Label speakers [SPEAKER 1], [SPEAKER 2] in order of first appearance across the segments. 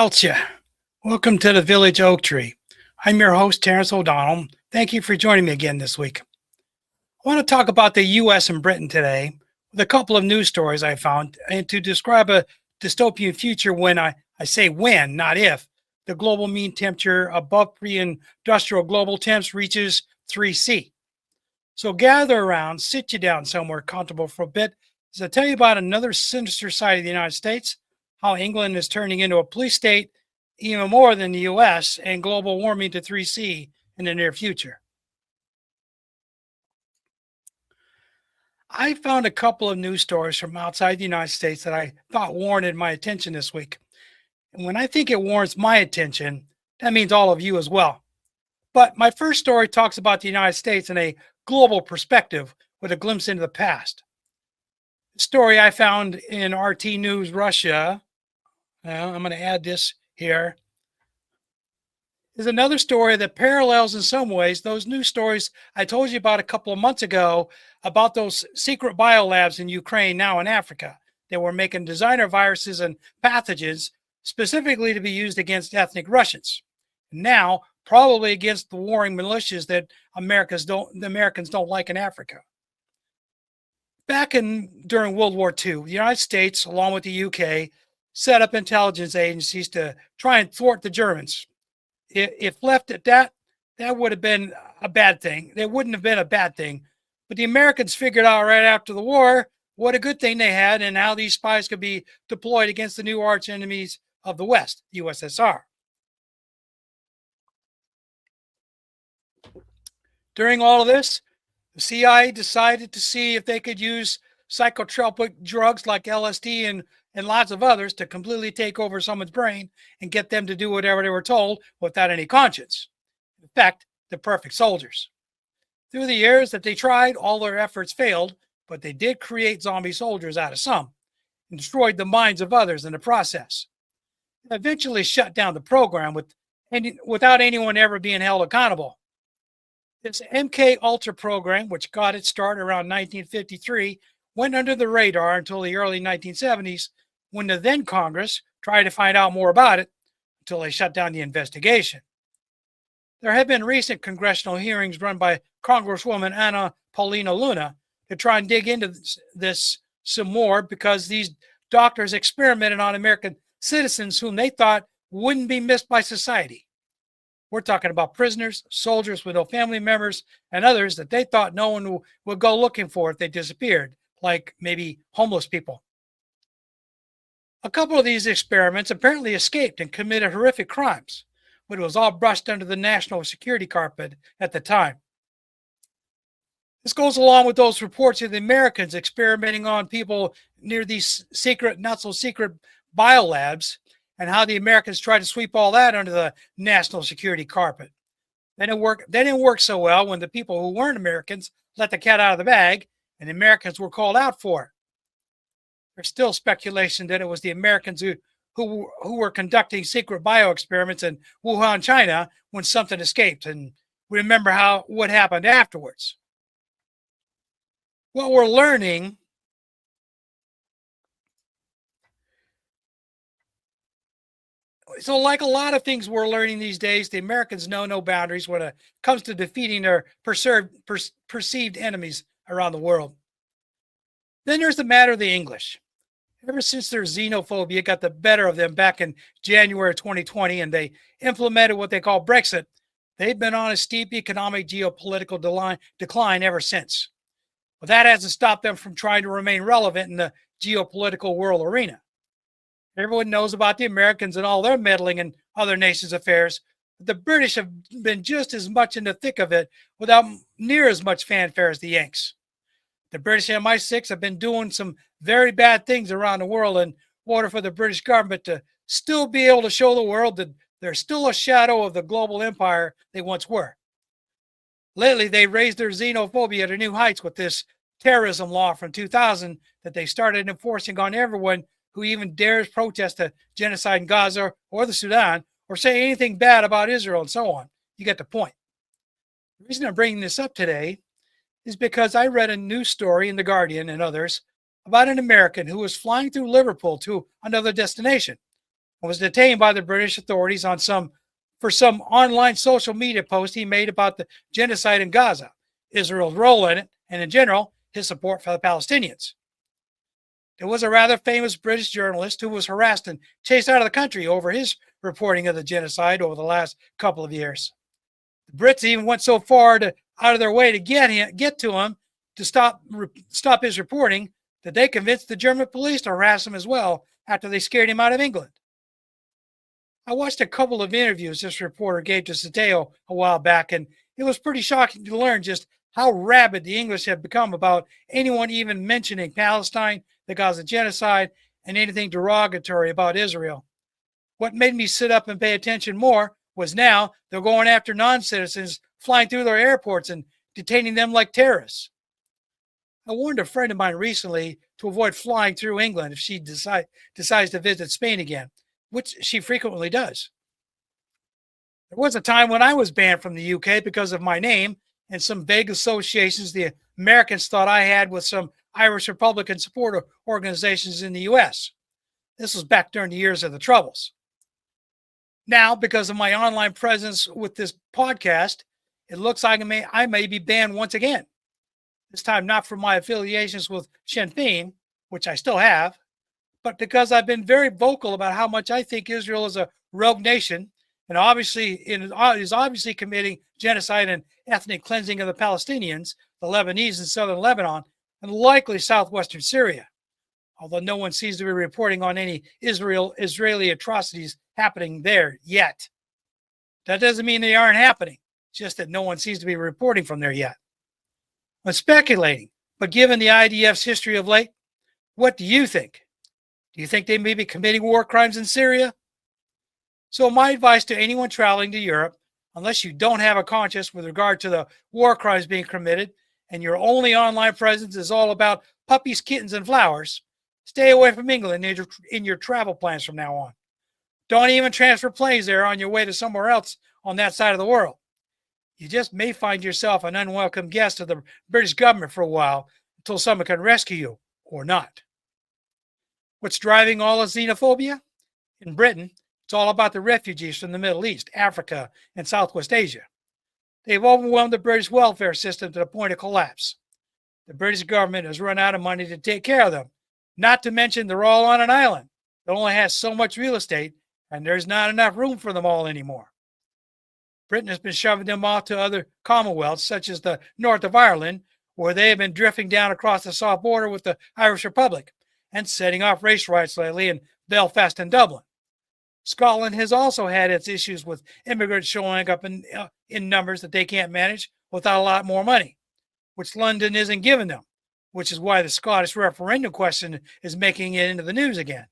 [SPEAKER 1] Fáilte. Welcome to the Village Oak Tree. I'm your host, Terrance Ó Domhnaill. Thank you for joining me again this week. I want to talk about the U.S. and Britain today with a couple of news stories I found and to describe a dystopian future when I say when, not if, the global mean temperature above pre-industrial global temps reaches 3C. So gather around, sit you down somewhere comfortable for a bit as I tell you about another sinister side of the United States, how England is turning into a police state even more than the US, and global warming to 3C in the near future. I found a couple of news stories from outside the United States that I thought warranted my attention this week. And when I think it warrants my attention, that means all of you as well. But my first story talks about the United States in a global perspective with a glimpse into the past. The story I found in RT News Russia, I'm going to add this here, is another story that parallels in some ways those news stories I told you about a couple of months ago about those secret biolabs in Ukraine, now in Africa. They were making designer viruses and pathogens specifically to be used against ethnic Russians. Now, probably against the warring militias that the Americans don't like in Africa. During World War II, the United States, along with the UK, set up intelligence agencies to try and thwart the Germans. If left at that, that would have been a bad thing. It wouldn't have been a bad thing. But the Americans figured out right after the war what a good thing they had and how these spies could be deployed against the new arch enemies of the West, the USSR. During all of this, the CIA decided to see if they could use psychotropic drugs like LSD and lots of others to completely take over someone's brain and get them to do whatever they were told without any conscience. In fact, the perfect soldiers. Through the years that they tried, all their efforts failed, but they did create zombie soldiers out of some and destroyed the minds of others in the process. They eventually shut down the program without anyone ever being held accountable. This MK Ultra program, which got its start around 1953, went under the radar until the early 1970s, when the then Congress tried to find out more about it until they shut down the investigation. There have been recent congressional hearings run by Congresswoman Anna Paulina Luna to try and dig into this some more because these doctors experimented on American citizens whom they thought wouldn't be missed by society. We're talking about prisoners, soldiers with no family members, and others that they thought no one would go looking for if they disappeared, like maybe homeless people. A couple of these experiments apparently escaped and committed horrific crimes, but it was all brushed under the national security carpet at the time. This goes along with those reports of the Americans experimenting on people near these secret, not so secret biolabs, and how the Americans tried to sweep all that under the national security carpet. They didn't work so well when the people who weren't Americans let the cat out of the bag, and the Americans were called out for it. There's still speculation that it was the Americans who were conducting secret bio experiments in Wuhan, China, when something escaped, and we remember what happened afterwards. What we're learning So like a lot of things we're learning these days, the Americans know no boundaries when it comes to defeating their perceived enemies around the world. Then there's the matter of the English. Ever since their xenophobia got the better of them back in January 2020 and they implemented what they call Brexit, they've been on a steep economic geopolitical decline ever since. But that hasn't stopped them from trying to remain relevant in the geopolitical world arena. Everyone knows about the Americans and all their meddling in other nations' affairs, but the British have been just as much in the thick of it without near as much fanfare as the Yanks. The British MI6 have been doing some very bad things around the world in order for the British government to still be able to show the world that they're still a shadow of the global empire they once were. Lately, they raised their xenophobia to new heights with this terrorism law from 2000 that they started enforcing on everyone who even dares protest a genocide in Gaza or the Sudan or say anything bad about Israel and so on. You get the point. The reason I'm bringing this up today is because I read a news story in The Guardian and others about an American who was flying through Liverpool to another destination and was detained by the British authorities for some online social media post he made about the genocide in Gaza, Israel's role in it, and in general, his support for the Palestinians. There was a rather famous British journalist who was harassed and chased out of the country over his reporting of the genocide over the last couple of years. The Brits even went so far out of their way to get to him to stop his reporting that they convinced the German police to harass him as well after they scared him out of England. I watched a couple of interviews this reporter gave to Sateo a while back, and it was pretty shocking to learn just how rabid the English have become about anyone even mentioning Palestine, the Gaza genocide, and anything derogatory about Israel. What made me sit up and pay attention more was now they're going after non-citizens flying through their airports and detaining them like terrorists. I warned a friend of mine recently to avoid flying through England if she decides to visit Spain again, which she frequently does. There was a time when I was banned from the UK because of my name and some vague associations the Americans thought I had with some Irish Republican support organizations in the US. This was back during the years of the Troubles. Now, because of my online presence with this podcast, it looks like I may be banned once again. This time not for my affiliations with Sinn Féin, which I still have, but because I've been very vocal about how much I think Israel is a rogue nation and is obviously committing genocide and ethnic cleansing of the Palestinians, the Lebanese in southern Lebanon, and likely southwestern Syria, although no one seems to be reporting on any Israeli atrocities happening there yet. That doesn't mean they aren't happening, just that no one seems to be reporting from there yet. I'm speculating, but given the IDF's history of late, what do you think? Do you think they may be committing war crimes in Syria? So my advice to anyone traveling to Europe, unless you don't have a conscience with regard to the war crimes being committed, and your only online presence is all about puppies, kittens, and flowers, stay away from England in your travel plans from now on. Don't even transfer planes there on your way to somewhere else on that side of the world. You just may find yourself an unwelcome guest of the British government for a while until someone can rescue you, or not. What's driving all the xenophobia? In Britain, it's all about the refugees from the Middle East, Africa, and Southwest Asia. They've overwhelmed the British welfare system to the point of collapse. The British government has run out of money to take care of them, not to mention they're all on an island that only has so much real estate, and there's not enough room for them all anymore. Britain has been shoving them off to other commonwealths, such as the north of Ireland, where they have been drifting down across the south border with the Irish Republic and setting off race riots lately in Belfast and Dublin. Scotland has also had its issues with immigrants showing up in numbers that they can't manage without a lot more money, which London isn't giving them, which is why the Scottish referendum question is making it into the news again.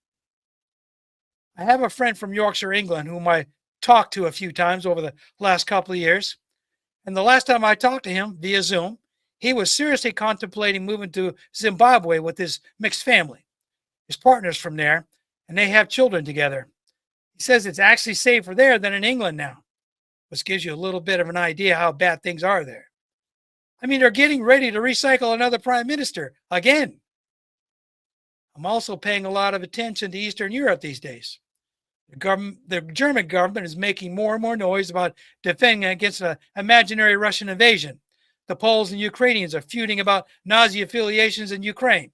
[SPEAKER 1] I have a friend from Yorkshire, England, whom I talked to a few times over the last couple of years. And the last time I talked to him via Zoom, he was seriously contemplating moving to Zimbabwe with his mixed family. His partner's from there, and they have children together. He says it's actually safer there than in England now, which gives you a little bit of an idea how bad things are there. I mean, they're getting ready to recycle another prime minister again. I'm also paying a lot of attention to Eastern Europe these days. The German government is making more and more noise about defending against an imaginary Russian invasion. The Poles and Ukrainians are feuding about Nazi affiliations in Ukraine.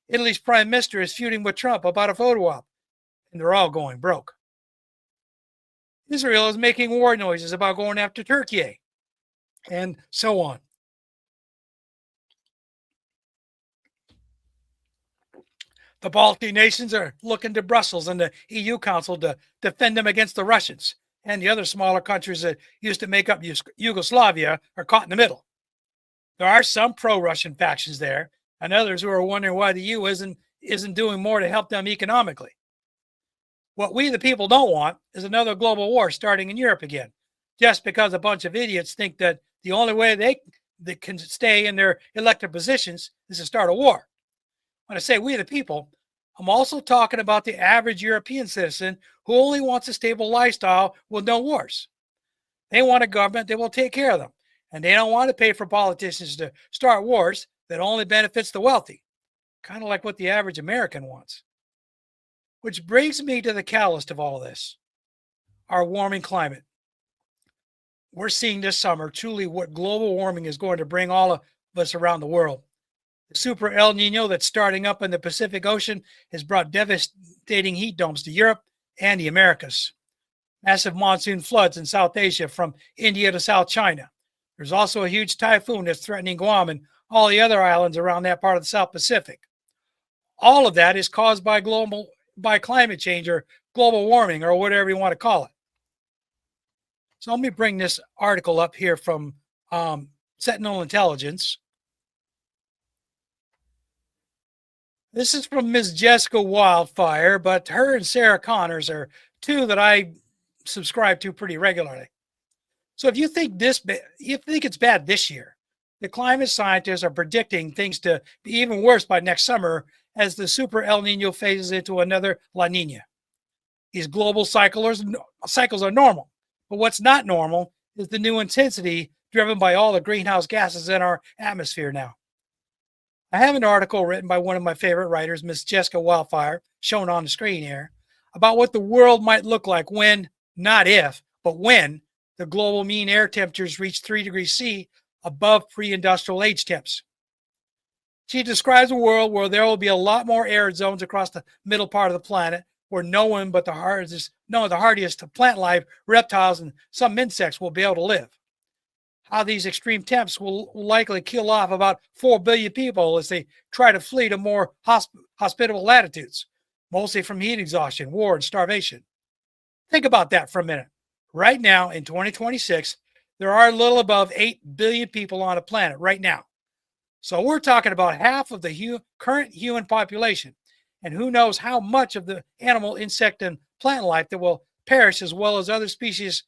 [SPEAKER 1] Italy's prime minister is feuding with Trump about a photo op, and they're all going broke. Israel is making war noises about going after Turkey, and so on. The Baltic nations are looking to Brussels and the EU Council to defend them against the Russians, and the other smaller countries that used to make up Yugoslavia are caught in the middle. There are some pro-Russian factions there, and others who are wondering why the EU isn't doing more to help them economically. What we, the people, don't want is another global war starting in Europe again, just because a bunch of idiots think that the only way they can stay in their elected positions is to start a war. When I say we, the people, I'm also talking about the average European citizen who only wants a stable lifestyle with no wars. They want a government that will take care of them, and they don't want to pay for politicians to start wars that only benefits the wealthy, kind of like what the average American wants. Which brings me to the catalyst of all this, our warming climate. We're seeing this summer truly what global warming is going to bring all of us around the world. The super El Nino that's starting up in the Pacific Ocean has brought devastating heat domes to Europe and the Americas. Massive monsoon floods in South Asia from India to South China. There's also a huge typhoon that's threatening Guam and all the other islands around that part of the South Pacific. All of that is caused by climate change or global warming or whatever you want to call it. So let me bring this article up here from Sentinel Intelligence. This is from Ms. Jessica Wildfire, but her and Sarah Connors are two that I subscribe to pretty regularly. So if you think it's bad this year, the climate scientists are predicting things to be even worse by next summer as the super El Nino phases into another La Nina. These global cycles are normal, but what's not normal is the new intensity driven by all the greenhouse gases in our atmosphere now. I have an article written by one of my favorite writers, Miss Jessica Wildfire, shown on the screen here, about what the world might look like when, not if, but when the global mean air temperatures reach 3 degrees C above pre-industrial age temps. She describes a world where there will be a lot more arid zones across the middle part of the planet where no one but the hardiest plant life, reptiles, and some insects will be able to live. How these extreme temps will likely kill off about 4 billion people as they try to flee to more hospitable latitudes, mostly from heat exhaustion, war, and starvation. Think about that for a minute. Right now, in 2026, there are a little above 8 billion people on the planet right now. So we're talking about half of the current human population, and who knows how much of the animal, insect, and plant life that will perish, as well as other species,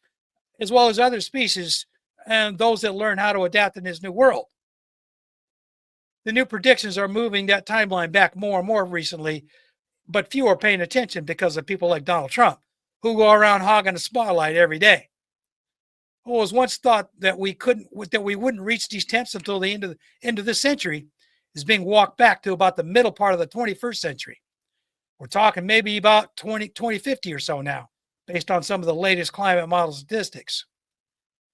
[SPEAKER 1] and those that learn how to adapt in this new world. The new predictions are moving that timeline back more and more recently, but few are paying attention because of people like Donald Trump, who go around hogging the spotlight every day. It was once thought that we wouldn't reach these temps until the end of this century is being walked back to about the middle part of the 21st century. We're talking maybe about 2050 or so now, based on some of the latest climate model statistics.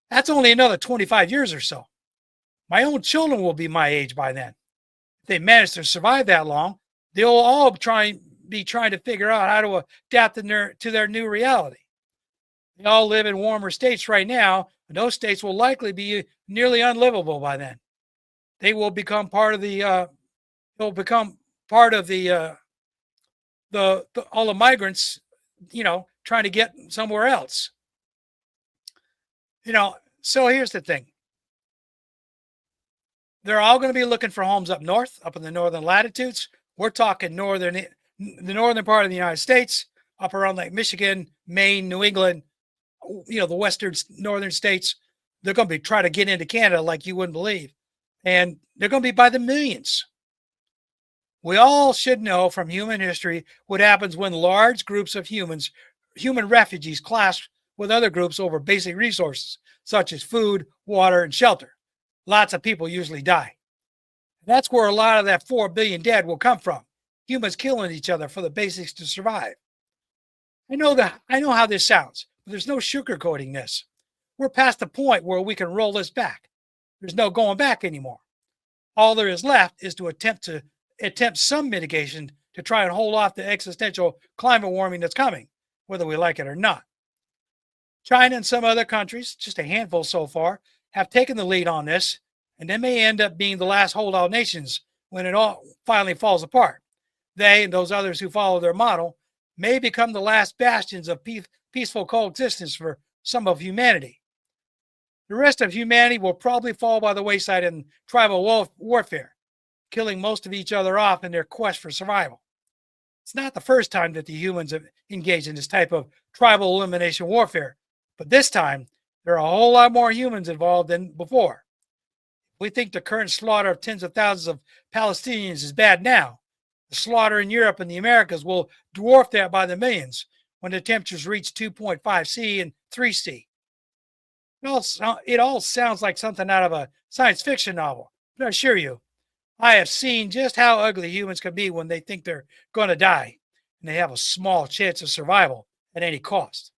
[SPEAKER 1] That's only another 25 years or so. My own children will be my age by then. If they manage to survive that long, they'll all be trying to figure out how to adapt to their new reality. They all live in warmer states right now, and those states will likely be nearly unlivable by then. They will become part of all the migrants, trying to get somewhere else. So here's the thing. They're all going to be looking for homes up north, up in the northern latitudes. We're talking the northern part of the United States, up around like Michigan, Maine, New England, the western northern states. They're going to be trying to get into Canada like you wouldn't believe. And they're going to be by the millions. We all should know from human history what happens when large groups of human refugees clash with other groups over basic resources, such as food, water, and shelter. Lots of people usually die. That's where a lot of that 4 billion dead will come from. Humans killing each other for the basics to survive. I know how this sounds, but there's no sugarcoating this. We're past the point where we can roll this back. There's no going back anymore. All there is left is to attempt some mitigation to try and hold off the existential climate warming that's coming, whether we like it or not. China and some other countries, just a handful so far, have taken the lead on this, and they may end up being the last holdout nations when it all finally falls apart. They and those others who follow their model may become the last bastions of peaceful coexistence for some of humanity. The rest of humanity will probably fall by the wayside in tribal warfare, killing most of each other off in their quest for survival. It's not the first time that the humans have engaged in this type of tribal elimination warfare, but this time there are a whole lot more humans involved than before. We think the current slaughter of tens of thousands of Palestinians is bad now. The slaughter in Europe and the Americas will dwarf that by the millions when the temperatures reach 2.5 C and 3 C. It all sounds like something out of a science fiction novel, but I assure you, I have seen just how ugly humans can be when they think they're going to die. and they have a small chance of survival at any cost.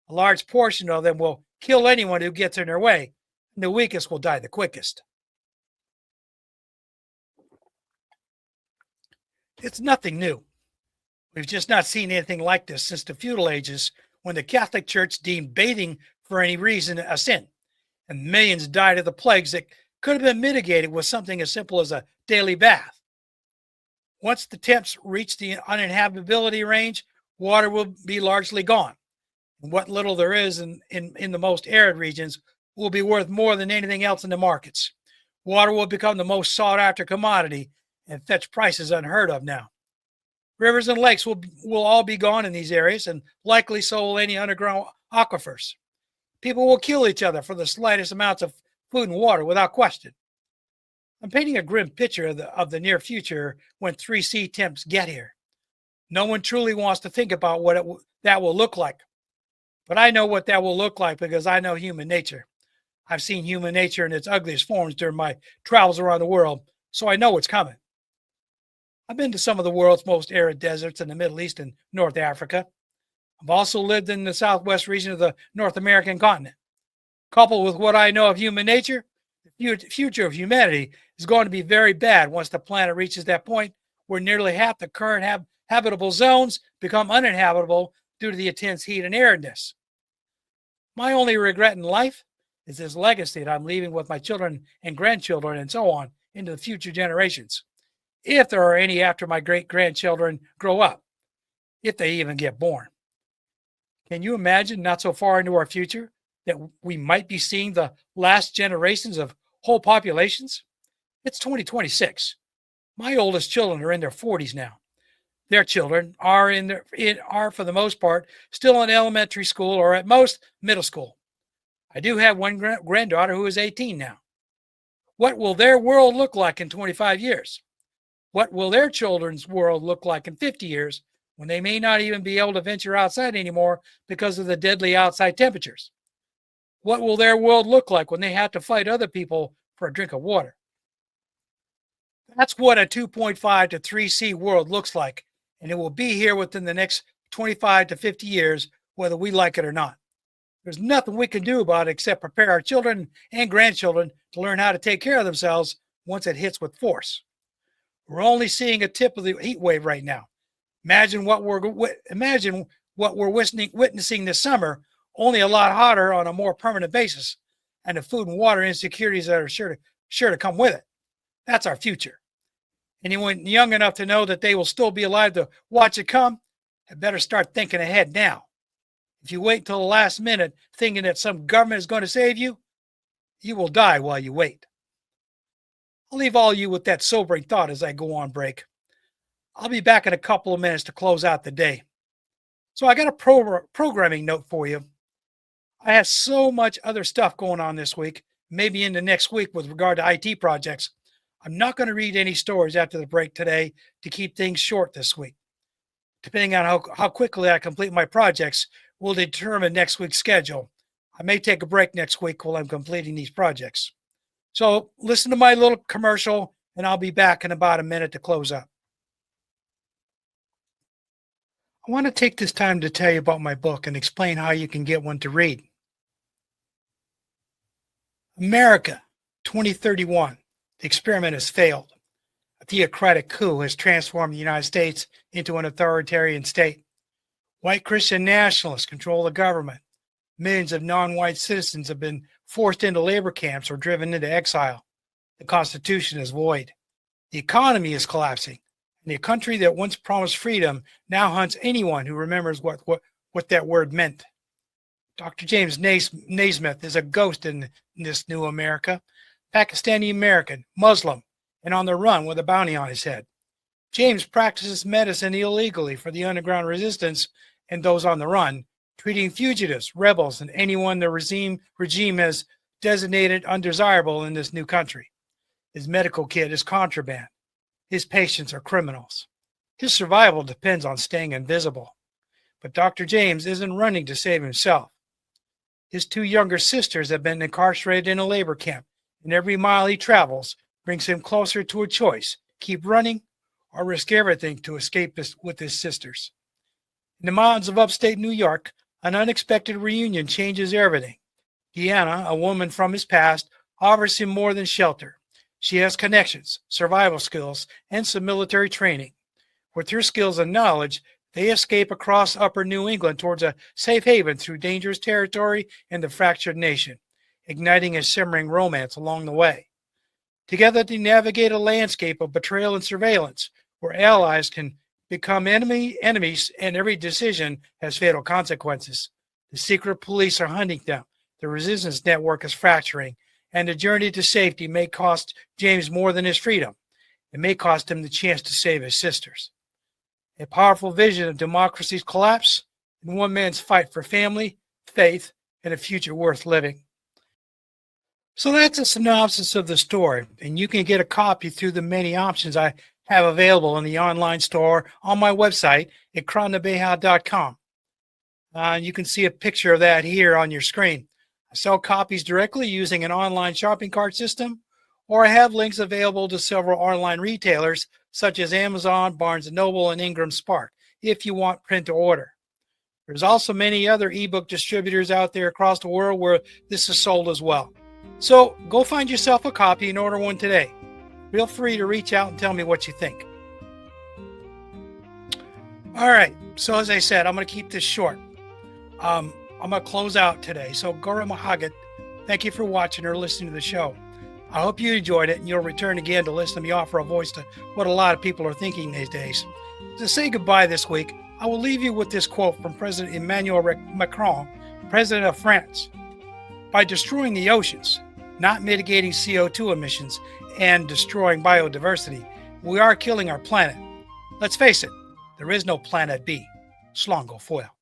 [SPEAKER 1] A large portion of them will kill anyone who gets in their way, and the weakest will die the quickest. It's nothing new. We've just not seen anything like this since the feudal ages, when the Catholic Church deemed bathing for any reason a sin, and millions died of the plagues that could have been mitigated with something as simple as a daily bath. Once the temps reach the uninhabitability range, water will be largely gone. And what little there is in the most arid regions will be worth more than anything else in the markets. Water will become the most sought after commodity and fetch prices unheard of now. Rivers and lakes will all be gone in these areas, and likely so will any underground aquifers. People will kill each other for the slightest amounts of food and water without question. I'm painting a grim picture of the near future when 3C temps get here. No one truly wants to think about what that will look like. But I know what that will look like because I know human nature. I've seen human nature in its ugliest forms during my travels around the world, so I know what's coming. I've been to some of the world's most arid deserts in the Middle East and North Africa. I've also lived in the southwest region of the North American continent. Coupled with what I know of human nature, the future of humanity is going to be very bad once the planet reaches that point where nearly half the current habitable zones become uninhabitable due to the intense heat and aridness. My only regret in life is this legacy that I'm leaving with my children and grandchildren and so on into the future generations, if there are any after my great-grandchildren grow up, if they even get born. Can you imagine not so far into our future that we might be seeing the last generations of whole populations? It's 2026. My oldest children are in their 40s now. Their children are for the most part still in elementary school or at most middle school. I do have one granddaughter who is 18 now. What will their world look like in 25 years? What will their children's world look like in 50 years when they may not even be able to venture outside anymore because of the deadly outside temperatures? What will their world look like when they have to fight other people for a drink of water? That's what a 2.5 to 3C world looks like, and it will be here within the next 25 to 50 years, whether we like it or not. There's nothing we can do about it except prepare our children and grandchildren to learn how to take care of themselves once it hits with force. We're only seeing a tip of the heat wave right now. Imagine what we're witnessing this summer, only a lot hotter on a more permanent basis, and the food and water insecurities that are sure to come with it. That's our future. Anyone young enough to know that they will still be alive to watch it come had better start thinking ahead now. If you wait until the last minute thinking that some government is going to save you, you will die while you wait. I'll leave all you with that sobering thought as I go on break. I'll be back in a couple of minutes to close out the day. So I got a programming note for you. I have so much other stuff going on this week, maybe into next week with regard to IT projects. I'm not going to read any stories after the break today to keep things short this week. Depending on how quickly I complete my projects will determine next week's schedule. I may take a break next week while I'm completing these projects. So listen to my little commercial, and I'll be back in about a minute to close up. I want to take this time to tell you about my book and explain how you can get one to read. America, 2031. The experiment has failed. A theocratic coup has transformed the United States into an authoritarian state. White Christian nationalists control the government. Millions of non-white citizens have been forced into labor camps or driven into exile. The Constitution is void. The economy is collapsing. And the country that once promised freedom now hunts anyone who remembers what that word meant. Dr. James Naismith is a ghost in this new America. Pakistani American, Muslim, and on the run with a bounty on his head. James practices medicine illegally for the underground resistance and those on the run, treating fugitives, rebels, and anyone the regime has designated undesirable in this new country. His medical kit is contraband. His patients are criminals. His survival depends on staying invisible. But Dr. James isn't running to save himself. His two younger sisters have been incarcerated in a labor camp, and every mile he travels brings him closer to a choice: keep running or risk everything to escape with his sisters. In the mountains of upstate New York, an unexpected reunion changes everything. Deanna, a woman from his past, offers him more than shelter. She has connections, survival skills, and some military training. With her skills and knowledge, they escape across upper New England towards a safe haven through dangerous territory and the fractured nation, igniting a simmering romance along the way. Together they navigate a landscape of betrayal and surveillance, where allies can become enemies, and every decision has fatal consequences. The secret police are hunting them, the resistance network is fracturing, and the journey to safety may cost James more than his freedom. It may cost him the chance to save his sisters. A powerful vision of democracy's collapse and one man's fight for family, faith, and a future worth living. So that's a synopsis of the story, and you can get a copy through the many options I have available in the online store on my website at cronenbeha.com. You can see a picture of that here on your screen. I sell copies directly using an online shopping cart system, or I have links available to several online retailers such as Amazon, Barnes & Noble, and Ingram Spark if you want print to order. There's also many other ebook distributors out there across the world where this is sold as well. So go find yourself a copy and order one today. Feel free to reach out and tell me what you think. All right, so as I said, I'm going to keep this short. I'm going to close out today. So Gora Mahagat, thank you for watching or listening to the show. I hope you enjoyed it and you'll return again to listen to me offer a voice to what a lot of people are thinking these days. To say goodbye this week, I will leave you with this quote from President Emmanuel Macron, President of France. By destroying the oceans, not mitigating CO2 emissions, and destroying biodiversity, we are killing our planet. Let's face it, there is no planet B. Slán go foill.